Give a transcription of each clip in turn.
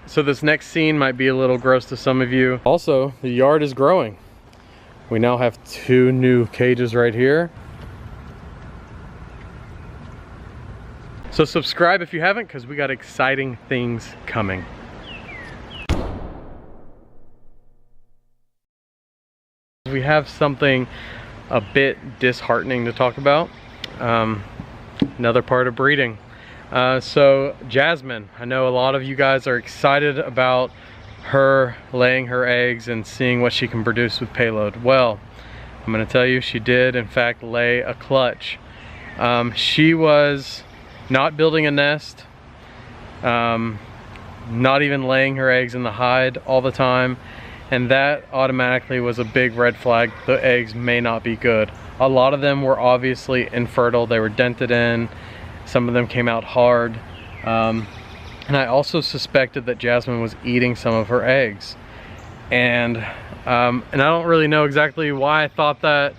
So this next scene might be a little gross to some of you. Also, the yard is growing. We now have 2 new cages right here. So subscribe if you haven't, because we got exciting things coming. We have something a bit disheartening to talk about. Another part of breeding. So Jasmine, I know a lot of you guys are excited about her laying her eggs and seeing what she can produce with payload. Well, I'm gonna tell you, she did in fact lay a clutch. She was not building a nest, not even laying her eggs in the hide all the time, and that automatically was a big red flag. The eggs may not be good. A lot of them were obviously infertile. They were dented in. Some of them came out hard. And I also suspected that Jasmine was eating some of her eggs. And I don't really know exactly why I thought that,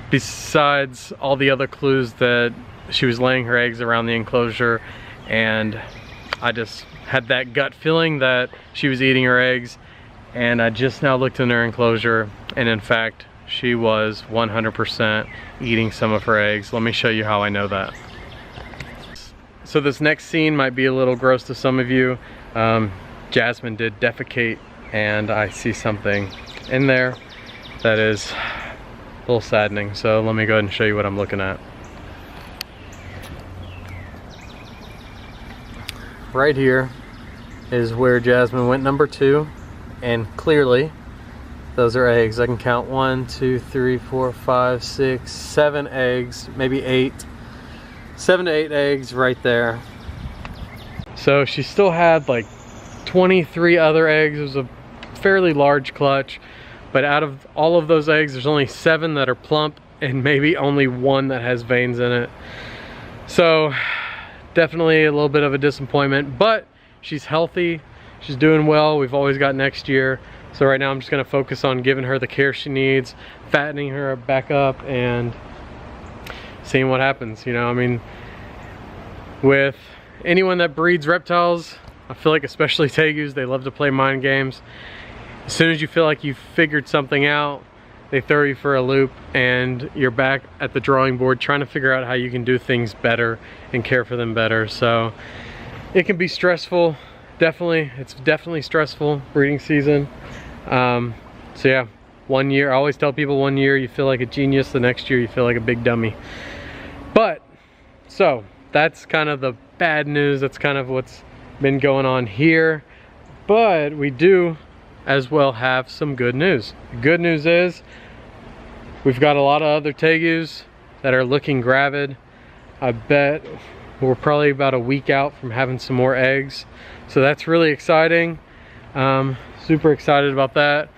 besides all the other clues that she was laying her eggs around the enclosure, and I just had that gut feeling that she was eating her eggs. And I just now looked in her enclosure, and in fact she was 100% eating some of her eggs. Let me show you how I know that. So this next scene might be a little gross to some of you. Jasmine did defecate, and I see something in there that is a little saddening. So let me go ahead and show you what I'm looking at. Right here is where Jasmine went number 2, and clearly those are eggs. I can count 1, 2, 3, 4, 5, 6, 7 eggs, maybe 8. 7 to 8 eggs right there. So she still had like 23 other eggs. It was a fairly large clutch, but out of all of those eggs, there's only 7 that are plump and maybe only 1 that has veins in it. So definitely a little bit of a disappointment, but she's healthy, she's doing well. We've always got next year. So right now I'm just gonna focus on giving her the care she needs, fattening her back up, and seeing what happens. You know, I mean, with anyone that breeds reptiles, I feel like especially Tegus, they love to play mind games. As soon as you feel like you've figured something out, they throw you for a loop, and you're back at the drawing board trying to figure out how you can do things better and care for them better. So it can be stressful. It's definitely stressful breeding season. So yeah, 1 year, I always tell people 1 year you feel like a genius, the next year you feel like a big dummy. But, so that's kind of the bad news. That's kind of what's been going on here. But we do as well have some good news. The good news is we've got a lot of other Tegus that are looking gravid. I bet we're probably about a week out from having some more eggs. So that's really exciting. Super excited about that.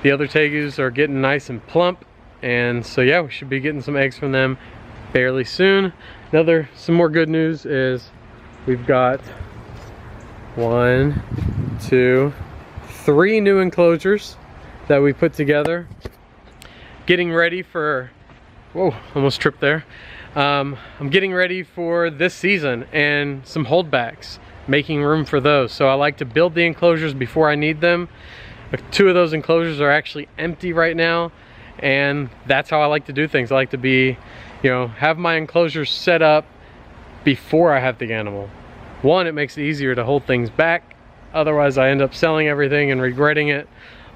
The other Tegus are getting nice and plump, and so yeah, we should be getting some eggs from them fairly soon. Some more good news is we've got 1, 2, 3 new enclosures that we put together. Getting ready for, whoa, almost tripped there. I'm getting ready for this season and some holdbacks, making room for those. So I like to build the enclosures before I need them. 2 of those enclosures are actually empty right now, and that's how I like to do things. I like to be, you know, have my enclosures set up before I have the animal. 1, it makes it easier to hold things back. Otherwise I end up selling everything and regretting it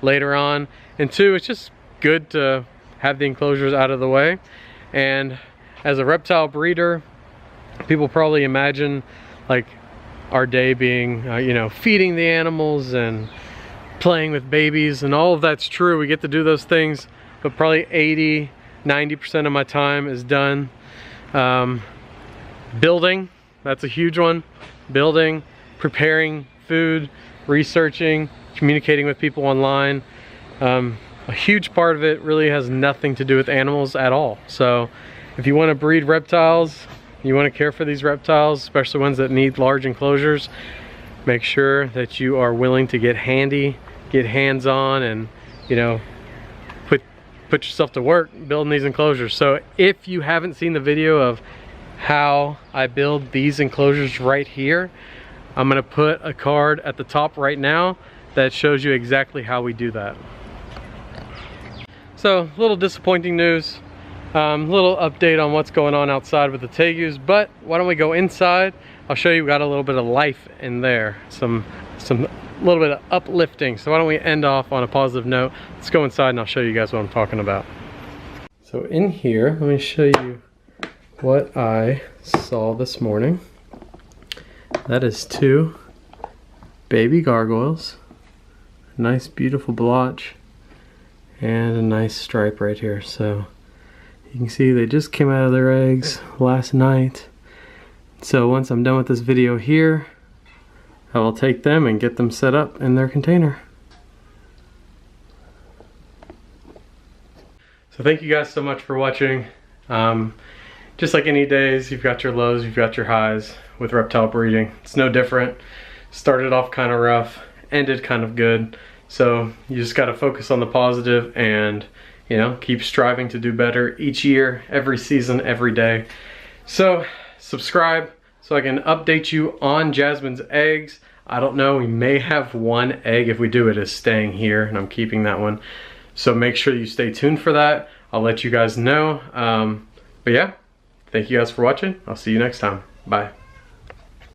later on. And 2, it's just good to have the enclosures out of the way. And as a reptile breeder, people probably imagine like our day being, you know, feeding the animals and playing with babies, and all of that's true. We get to do those things, but probably 80–90% of my time is done building. That's a huge one. Building, preparing food, researching, communicating with people online. A huge part of it really has nothing to do with animals at all. So if you want to breed reptiles, you want to care for these reptiles, especially ones that need large enclosures, make sure that you are willing to get handy, get hands-on, and, you know, put yourself to work building these enclosures. So if you haven't seen the video of how I build these enclosures right here, I'm gonna put a card at the top right now that shows you exactly how we do that. So, little disappointing news. Little update on what's going on outside with the tegus, but why don't we go inside? I'll show you, we got a little bit of life in there, some little bit of uplifting. So why don't we end off on a positive note? Let's go inside and I'll show you guys what I'm talking about. So in here, let me show you what I saw this morning. That is 2 baby gargoyles, a nice beautiful blotch, and a nice stripe right here. So you can see they just came out of their eggs last night. So once I'm done with this video here, I will take them and get them set up in their container. So thank you guys so much for watching. Just like any days, you've got your lows, you've got your highs with reptile breeding. It's no different. Started off kind of rough, ended kind of good. So you just got to focus on the positive and, you know, keep striving to do better each year, every season, every day. So subscribe so I can update you on Jasmine's eggs. I don't know, we may have 1 egg. If we do, it is staying here and I'm keeping that one. So make sure you stay tuned for that. I'll let you guys know. But yeah, thank you guys for watching. I'll see you next time. Bye.